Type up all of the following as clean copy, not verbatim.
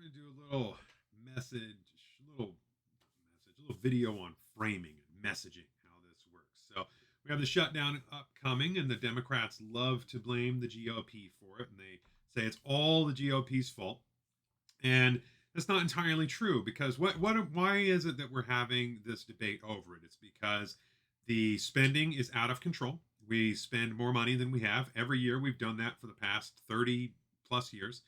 going to do a little video on framing and messaging, how this works. So we have the shutdown upcoming, and the Democrats love to blame the GOP for it, and they say it's all the GOP's fault. And that's not entirely true, because why is it that we're having this debate over it? It's because the spending is out of control. We spend more money than we have every year. We've done that for the past 30 plus years.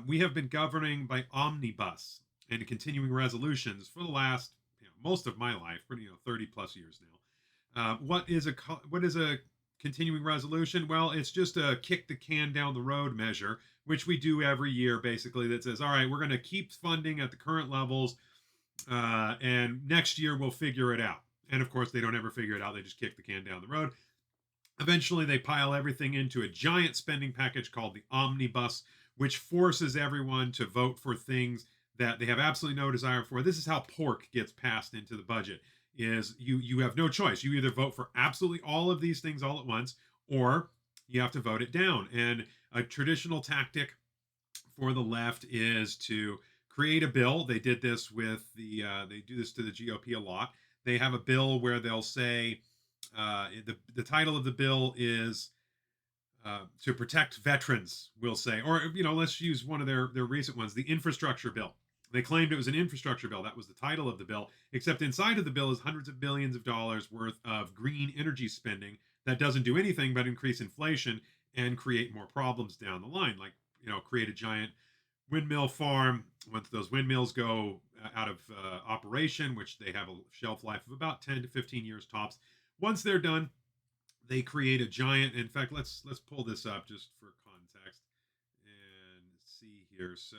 We have been governing by omnibus and continuing resolutions for the last, most of my life, 30 plus years now. What is a continuing resolution? Well, it's just a kick the can down the road measure, which we do every year, basically, that says, all right, we're going to keep funding at the current levels, and next year we'll figure it out. And of course, they don't ever figure it out. They just kick the can down the road. Eventually, they pile everything into a giant spending package called the omnibus, which forces everyone to vote for things that they have absolutely no desire for. This is how pork gets passed into the budget. Is you have no choice. You either vote for absolutely all of these things all at once, or you have to vote it down. And a traditional tactic for the left is to create a bill. They did this with they do this to the GOP a lot. They have a bill where they'll say the title of the bill is to protect veterans, we'll say, or let's use one of their recent ones, the infrastructure bill. They claimed it was an infrastructure bill. That was the title of the bill, except inside of the bill is hundreds of billions of dollars worth of green energy spending that doesn't do anything but increase inflation and create more problems down the line, like create a giant windmill farm. Once those windmills go out of operation, which they have a shelf life of about 10 to 15 years tops, once they're done, they create a giant. In fact, let's pull this up just for context and see here. So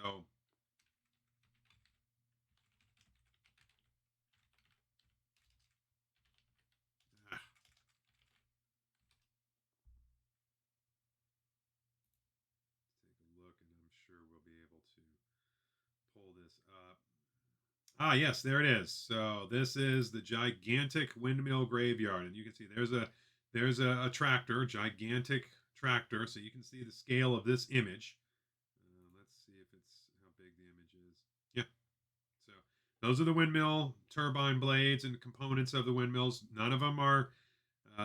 take a look, and I'm sure we'll be able to pull this up. Ah, yes, there it is. So this is the gigantic windmill graveyard, and you can see there's a tractor, gigantic tractor. So you can see the scale of this image. Let's see if it's how big the image is. Yeah. So those are the windmill turbine blades and components of the windmills. None of them are.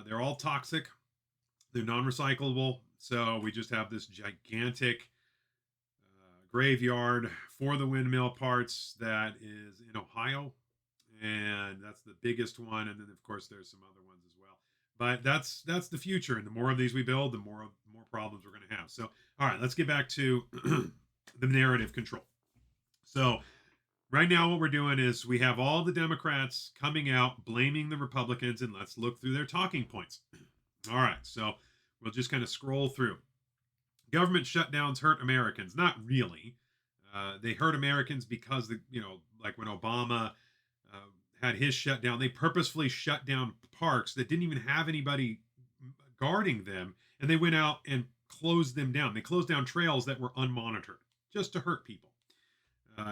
They're all toxic. They're non-recyclable. So we just have this gigantic graveyard for the windmill parts that is in Ohio, and that's the biggest one. And then of course there's some other ones as well. But that's the future, and the more of these we build, the more problems we're going to have. So all right, let's get back to the narrative control. So right now what we're doing is we have all the Democrats coming out blaming the Republicans, and let's look through their talking points. All right, so we'll just kind of scroll through. Government shutdowns hurt Americans. Not really. They hurt Americans because like when Obama had his shutdown, they purposefully shut down parks that didn't even have anybody guarding them, and they went out and closed them down. They closed down trails that were unmonitored just to hurt people.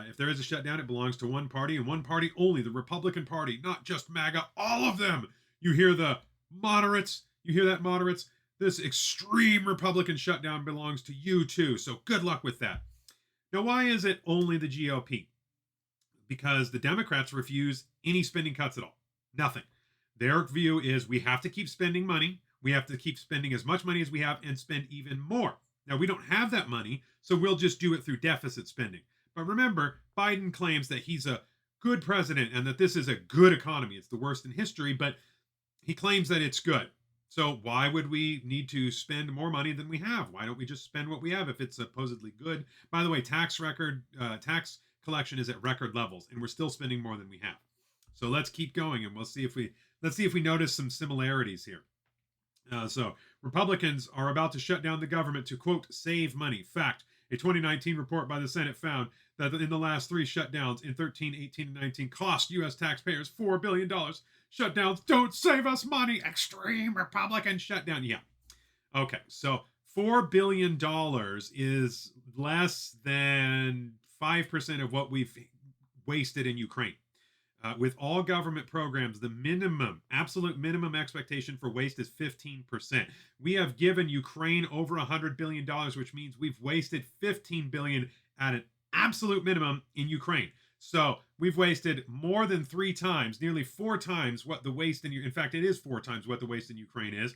If there is a shutdown, it belongs to one party and one party only, the Republican Party, not just MAGA, all of them. You hear the moderates, you hear that, moderates? This extreme Republican shutdown belongs to you too. So good luck with that. Now, why is it only the GOP? Because the Democrats refuse any spending cuts at all. Nothing. Their view is we have to keep spending money. We have to keep spending as much money as we have and spend even more. Now, we don't have that money, so we'll just do it through deficit spending. But remember, Biden claims that he's a good president and that this is a good economy. It's the worst in history, but he claims that it's good. So why would we need to spend more money than we have? Why don't we just spend what we have if it's supposedly good? By the way, tax collection is at record levels, and we're still spending more than we have. So let's keep going, and let's see if we notice some similarities here. So Republicans are about to shut down the government to, quote, save money. Fact, a 2019 report by the Senate found that in the last three shutdowns in 13, 18, and 19 cost U.S. taxpayers $4 billion. Shutdowns don't save us money. Extreme Republican shutdown. Yeah. Okay, so $4 billion is less than 5% of what we've wasted in Ukraine. With all government programs, the absolute minimum expectation for waste is 15%. We have given Ukraine over $100 billion, which means we've wasted $15 billion at an absolute minimum in Ukraine. So we've wasted more than 3 times, nearly 4 times what the waste in fact, it is 4 times what the waste in Ukraine is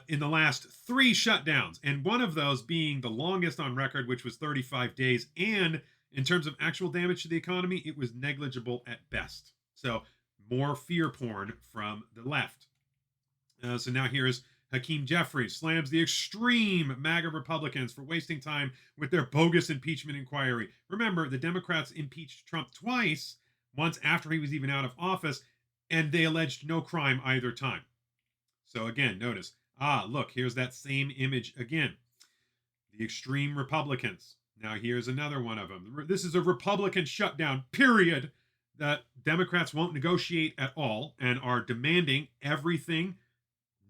in the last 3 shutdowns, and one of those being the longest on record, which was 35 days. And in terms of actual damage to the economy, it was negligible at best. So more fear porn from the left. So now here's Hakeem Jeffries slams the extreme MAGA Republicans for wasting time with their bogus impeachment inquiry. Remember, the Democrats impeached Trump twice, once after he was even out of office, and they alleged no crime either time. So again, notice, look, here's that same image again. The extreme Republicans. Now here's another one of them. This is a Republican shutdown, period, that Democrats won't negotiate at all and are demanding everything,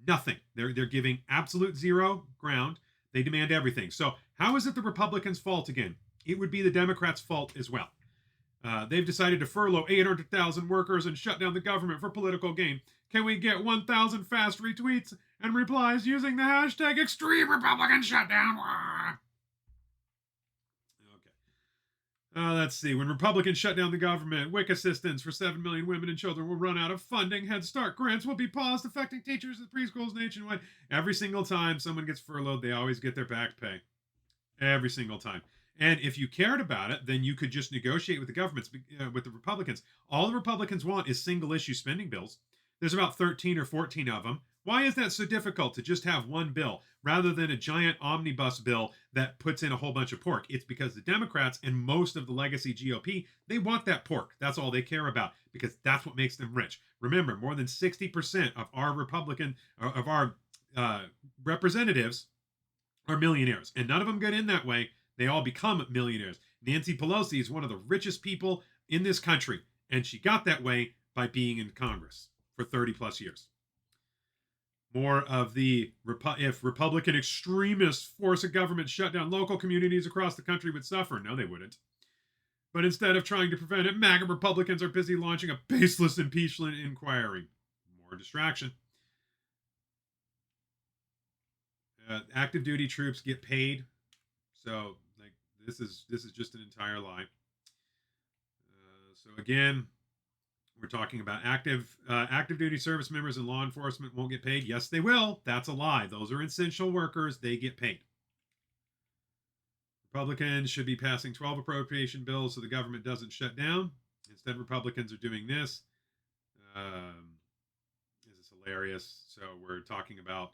nothing. They're giving absolute zero ground. They demand everything. So how is it the Republicans' fault again? It would be the Democrats' fault as well. They've decided to furlough 800,000 workers and shut down the government for political gain. Can we get 1,000 fast retweets and replies using the hashtag Extreme Republican Shutdown? Okay. Let's see. When Republicans shut down the government, WIC assistance for 7 million women and children will run out of funding. Head Start grants will be paused, affecting teachers at preschools nationwide. Every single time someone gets furloughed, they always get their back pay. Every single time. And if you cared about it, then you could just negotiate with the governments, with the Republicans. All the Republicans want is single issue spending bills. There's about 13 or 14 of them. Why is that so difficult to just have one bill rather than a giant omnibus bill that puts in a whole bunch of pork? It's because the Democrats and most of the legacy GOP, they want that pork. That's all they care about because that's what makes them rich. Remember, more than 60% of our representatives are millionaires, and none of them get in that way. They all become millionaires. Nancy Pelosi is one of the richest people in this country, and she got that way by being in Congress for 30 plus years. More of the if Republican extremists force a government shutdown, local communities across the country would suffer. No, they wouldn't. But instead of trying to prevent it, MAGA Republicans are busy launching a baseless impeachment inquiry. More distraction. Active duty troops get paid, so like this is just an entire lie. So again, we're talking about active duty service members and law enforcement won't get paid. Yes, they will. That's a lie. Those are essential workers. They get paid. Republicans should be passing 12 appropriation bills so the government doesn't shut down. Instead, Republicans are doing this. This is hilarious. So we're talking about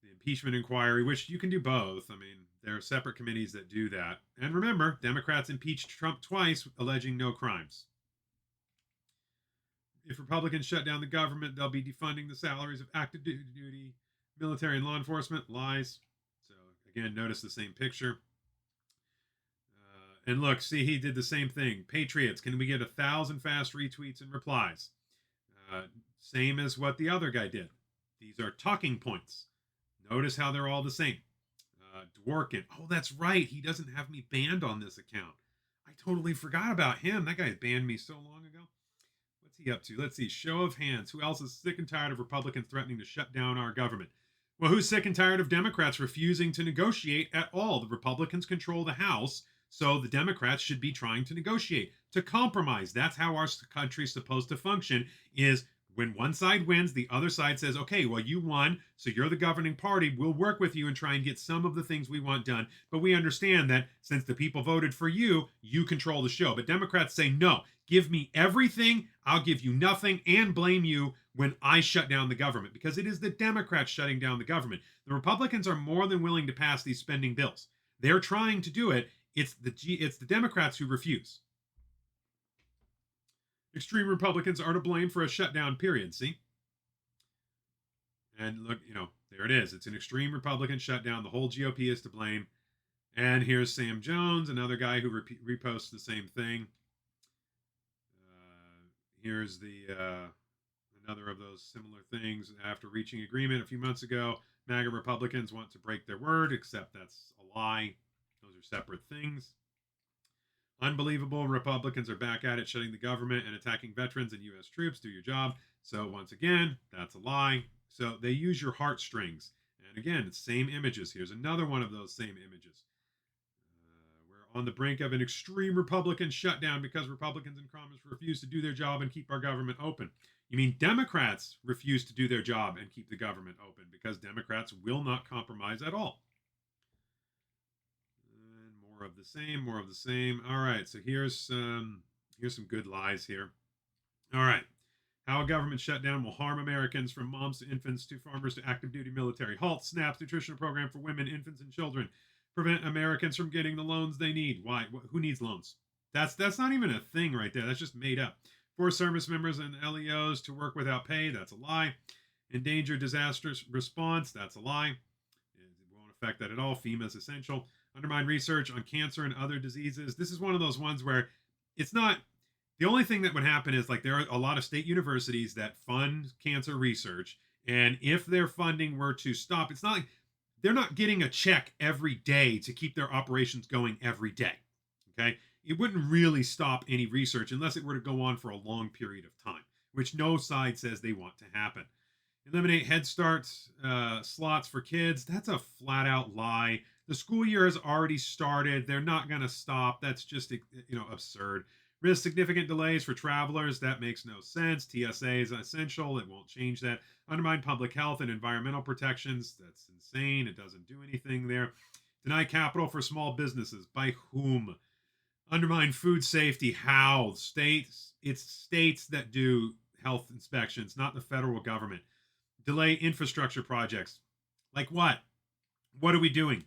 the impeachment inquiry, which you can do both. I mean, there are separate committees that do that. And remember, Democrats impeached Trump twice, alleging no crimes. If Republicans shut down the government, they'll be defunding the salaries of active duty military and law enforcement. Lies. So again, notice the same picture. And look, see, he did the same thing. Patriots, can we get 1,000 fast retweets and replies? Same as what the other guy did. These are talking points. Notice how they're all the same. Dworkin. Oh, that's right. He doesn't have me banned on this account. I totally forgot about him. That guy banned me so long ago. What's he up to? Let's see. Show of hands. Who else is sick and tired of Republicans threatening to shut down our government? Well, who's sick and tired of Democrats refusing to negotiate at all? The Republicans control the House, so the Democrats should be trying to negotiate, to compromise. That's how our country's supposed to function, is when one side wins, the other side says, okay, well, you won, so you're the governing party. We'll work with you and try and get some of the things we want done. But we understand that since the people voted for you, you control the show. But Democrats say, no, give me everything. I'll give you nothing and blame you when I shut down the government, because it is the Democrats shutting down the government. The Republicans are more than willing to pass these spending bills. They're trying to do it. It's the Democrats who refuse. Extreme Republicans are to blame for a shutdown, period. See? And look, there it is. It's an extreme Republican shutdown. The whole GOP is to blame. And here's Sam Jones, another guy who reposts the same thing. Here's another of those similar things. After reaching agreement a few months ago, MAGA Republicans want to break their word, except that's a lie. Those are separate things. Unbelievable. Republicans are back at it, shutting the government and attacking veterans and U.S. troops. Do your job. So once again, that's a lie. So they use your heartstrings. And again, it's same images. Here's another one of those same images. Where on the brink of an extreme Republican shutdown because Republicans and Congress refuse to do their job and keep our government open. You mean Democrats refuse to do their job and keep the government open because Democrats will not compromise at all. And more of the same, more of the same. All right, so here's some good lies here. All right. How a government shutdown will harm Americans, from moms to infants to farmers to active duty military. Halt SNAP's nutritional program for women, infants, and children. Prevent Americans from getting the loans they need. Why? Who needs loans? That's not even a thing right there. That's just made up. Force service members and LEOs to work without pay. That's a lie. Endanger disaster response. That's a lie. It won't affect that at all. FEMA is essential. Undermine research on cancer and other diseases. This is one of those ones where it's not. The only thing that would happen is, like, there are a lot of state universities that fund cancer research, and if their funding were to stop, it's not like they're not getting a check every day to keep their operations going every day. Okay, it wouldn't really stop any research unless it were to go on for a long period of time, which no side says they want to happen. Eliminate Head Start slots for kids. That's a flat out lie. The school year has already started. They're not going to stop. That's just absurd. Risk significant delays for travelers. That makes no sense. TSA is essential. It won't change that. Undermine public health and environmental protections. That's insane. It doesn't do anything there. Deny capital for small businesses. By whom? Undermine food safety. How? States. It's states that do health inspections, not the federal government. Delay infrastructure projects. Like what? What are we doing?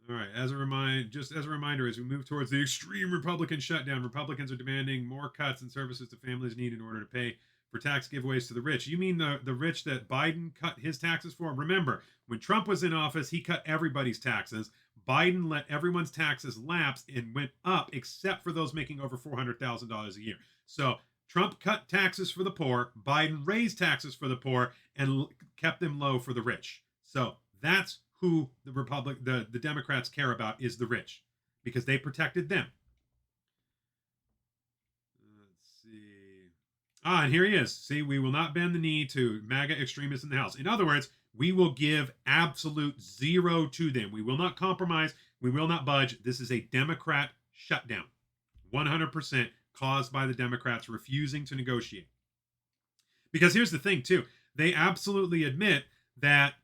All right. As a reminder, as we move towards the extreme Republican shutdown, Republicans are demanding more cuts in services that families need in order to pay for tax giveaways to the rich. You mean the rich that Biden cut his taxes for? Remember, when Trump was in office, he cut everybody's taxes. Biden let everyone's taxes lapse and went up, except for those making over $400,000 a year. So Trump cut taxes for the poor. Biden raised taxes for the poor and kept them low for the rich. So that's who the Democrats care about, is the rich, because they protected them. Let's see. And here he is. See, we will not bend the knee to MAGA extremists in the House. In other words, we will give absolute zero to them. We will not compromise. We will not budge. This is a Democrat shutdown. 100% caused by the Democrats refusing to negotiate. Because here's the thing, too. They absolutely admit that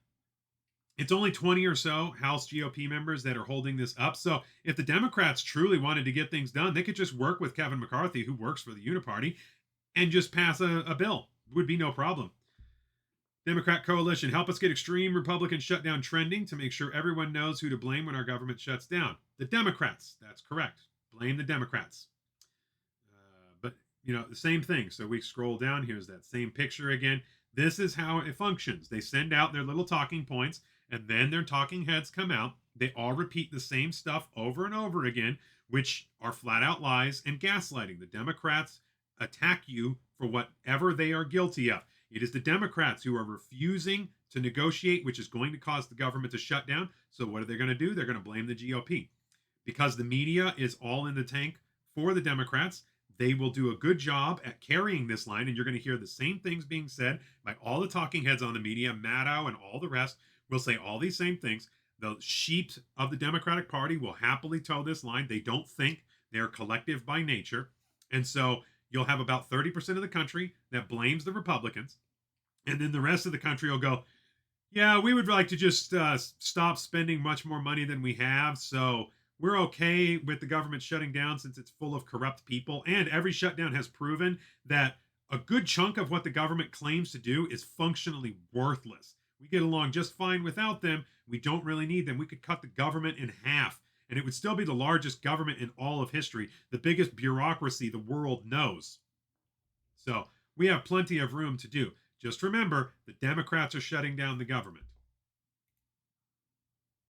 it's only 20 or so House GOP members that are holding this up. So if the Democrats truly wanted to get things done, they could just work with Kevin McCarthy, who works for the Uniparty, and just pass a bill. It would be no problem. Democrat coalition, help us get extreme Republican shutdown trending to make sure everyone knows who to blame when our government shuts down. The Democrats. That's correct. Blame the Democrats. But, the same thing. So we scroll down. Here's that same picture again. This is how it functions. They send out their little talking points, and then their talking heads come out. They all repeat the same stuff over and over again, which are flat out lies and gaslighting. The Democrats attack you for whatever they are guilty of. It is the Democrats who are refusing to negotiate, which is going to cause the government to shut down. So what are they going to do? They're going to blame the GOP. Because the media is all in the tank for the Democrats, they will do a good job at carrying this line, and you're going to hear the same things being said by all the talking heads on the media. Maddow and all the rest will say all these same things. The sheep of the Democratic Party will happily toe this line. They don't think. They're collective by nature. And so you'll have about 30% of the country that blames the Republicans. And then the rest of the country will go, yeah, we would like to just stop spending much more money than we have. So we're okay with the government shutting down since it's full of corrupt people. And every shutdown has proven that a good chunk of what the government claims to do is functionally worthless. We get along just fine without them. We don't really need them. We could cut the government in half, and it would still be the largest government in all of history, the biggest bureaucracy the world knows. So we have plenty of room to do. Just remember, the Democrats are shutting down the government.